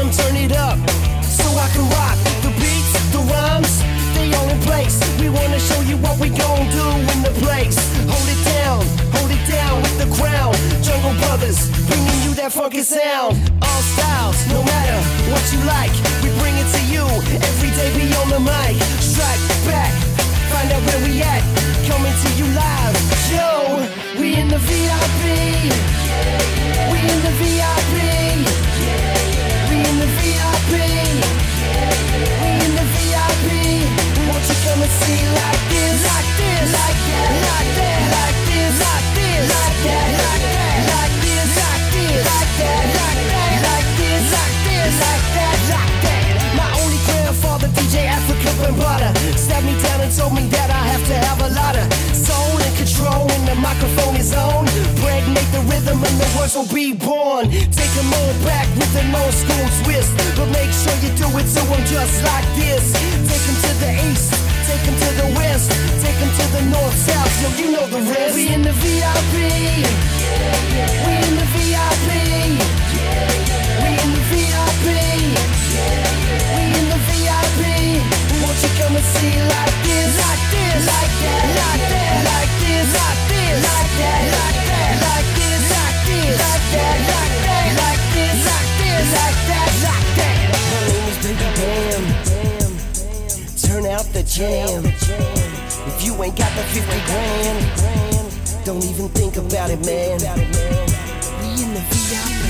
them turn it up, so I can rock the beats, the rhymes, they all in place. We wanna show you what we gon' do in the place. Hold it down with the crown. Jungle Brothers, bringing you that funky sound. All styles, no matter what you like, we bring it to you. Every day be on the mic. Strike back, find out where we at. Coming to you live. Yo, we in the VIP. We in the VIP. We in the VIP. We in the VIP. Won't you come and see like this, like this, like that, like that, like this, like this, like that, like that, like this, like this, like that, like that, like this, like this, like that, like that. My only grandfather, DJ Africa Bambaataa, sat me down and told me that I have to have a lot of soul and control when the microphone is on. Pregnate the rhythm and the words will be born. Take them all back with an old school twist, but make sure you do it to them just like this. Take them to the east, take them to the west, take them to the north, south, yo, you know the rest. We in the VIP. We in the VIP. We in the VIP. We in the VIP. Won't you come and see like this, like this, like that, like that, like this, like this, like that, like that, like this, like this, like that, like that, like this, like this, like that, like that. My name is Baby Bam. Turn out the jam. If you ain't got the 50 grand, don't even think about it, man. We in the VIP.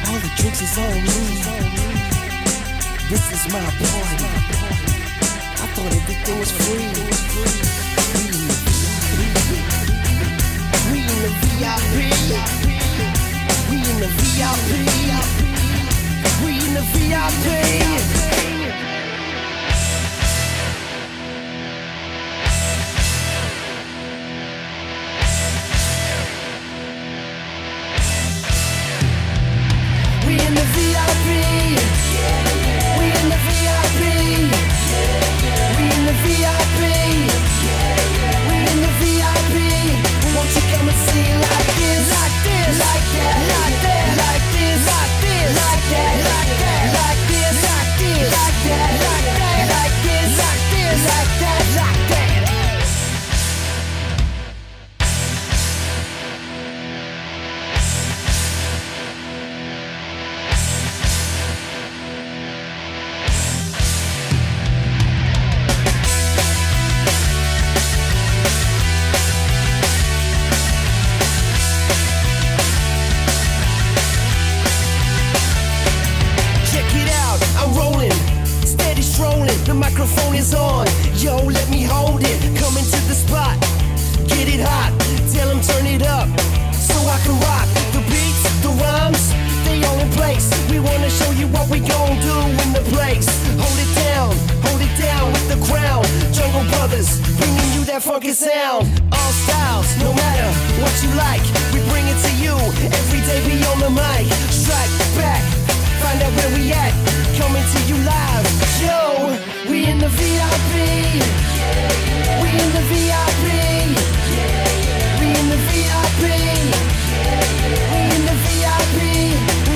All the drinks is on me. This is my party. I thought everything was free. We in the VIP. We in the VIP. We in the VIP. We in the VIP. We in the VIP. We in the VIP. We in the VIP. Won't you come and see like this, like this, like that, like that, like this, like this, like that, like that, like this, like this, like that, like that, like this, like this, like that, like that. The microphone is on, yo, let me hold it. Coming to the spot, get it hot. Tell them turn it up, so I can rock the beats, the rhymes, they all in place. We wanna show you what we gon' do in the place. Hold it down with the crown. Jungle Brothers, bringing you that funky sound. All styles, no matter what you like, we bring it to you. Every day be on the mic. Strike back, find out where we at. Coming to you live, yo. We in the VIP. We in the VIP. We in the VIP. We in the VIP.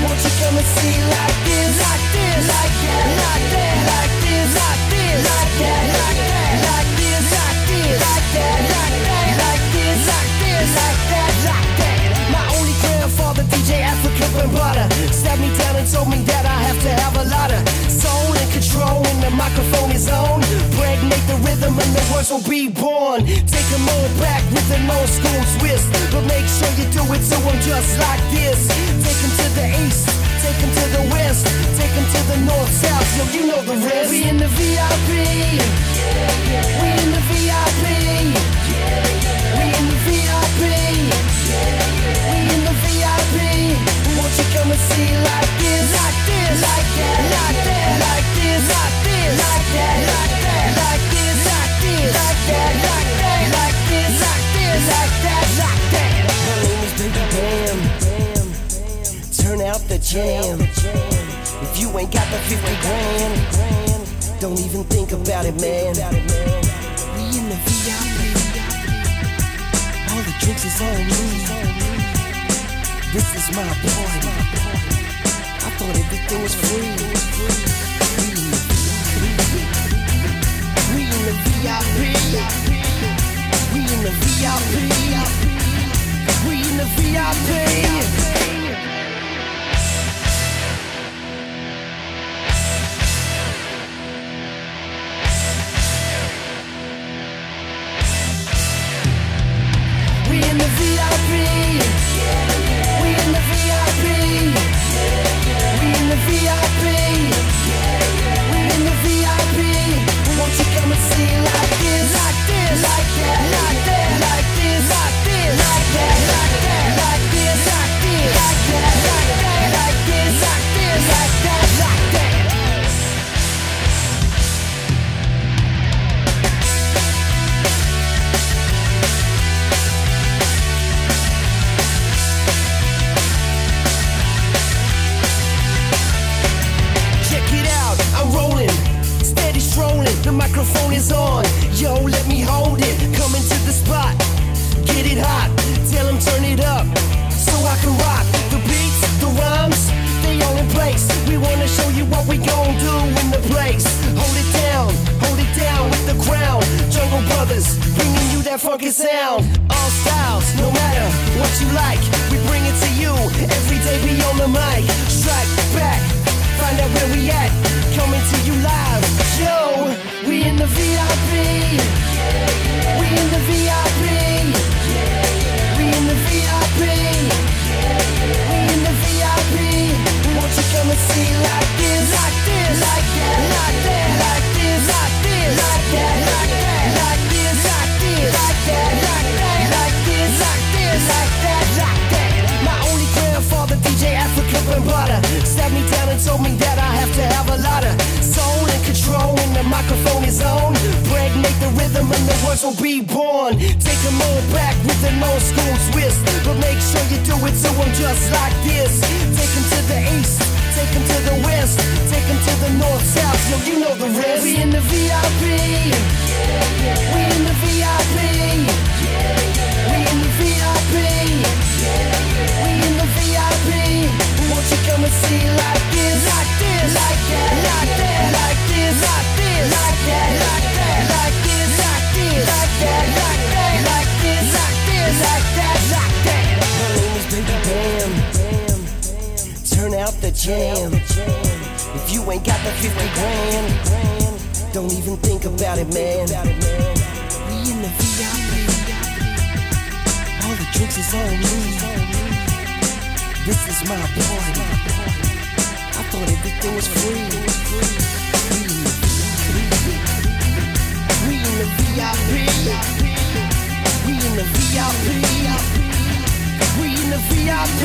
Won't you come and see like this, like this, like that, like that, like this, like this, like that, like that, like this, like this, like that, like that, like this, like this, like that, like that. My only grandfather, DJ Africa Bambaataa, sat me down and told me that I have to have a lot of soul and control when the microphone is on. Pregnate the rhythm and the words will be born. Take them all back with an old school twist, but make sure you do it to them just like this. Take them to the east, take them to the west, take them to the north, south, yo, you know the rest. We in the VIP. We in the VIP. We in the VIP. We in the VIP. Won't you come and see like this, like this, like that, like that, like this, like this, like that, like that, like this, like this, like that, like that, like this, like this, like that, like that. My name is Baby Bam. Turn out the jam. If you ain't got the 50 grand, don't even think about it, man. We in the VIP. All the drinks is on me. This is my party. I thought it everything was free. We in the VIP. We in the VIP. We in the VIP. We in the VIP. We in the VIP. We in the VIP. We in the VIP. Won't you come and see like this, like this, like that, like that, like this, like this, like that, like that, like this, like this, like that, like that, like this, like this, like that, like that. I'm rolling, steady strolling, the microphone is on. Yo, let me hold it, come into the spot, get it hot, tell them turn it up, so I can rock. The beats, the rhymes, they all in place. We wanna show you what we gon' do in the place. Hold it down with the crown. Jungle Brothers, bringing you that funky sound. All styles, no matter what you like, we bring it to you, every day be on the mic. Strike back, find out where we at, coming to you live. Yo, we in the VIP. We in the VIP. We in the VIP. We in the VIP. Won't you come and see like this, like this, like that, like that, like this, like this, like that, like that, like this, like this, like that, like that, like this, like this, like that, like that. My only grandfather, DJ Africa Bambaataa, sat me down and told me that I have to have a lot of soul and control when the microphone is on. Pregnate the rhythm and the words will be born. Take them all back with an old school twist, but make sure you do it to them just like this. Take them to the east, take them to the west, take them to the north, south, yo, you know the rest. We in the VIP. We in the VIP. We in the VIP. We in the VIP. Won't you come and see like this, like this, like that, like that, like this, like this, like that, like that, like this, like this, like that, like that, like this, like this, like that, like that. My name is Baby Bam. Turn out the jam. If you ain't got the 50 grand, don't even think about it, man. We in the VIP. All the drinks is on me. This is my party. I thought everything was free. We in the VIP. We in the VIP. We in the VIP.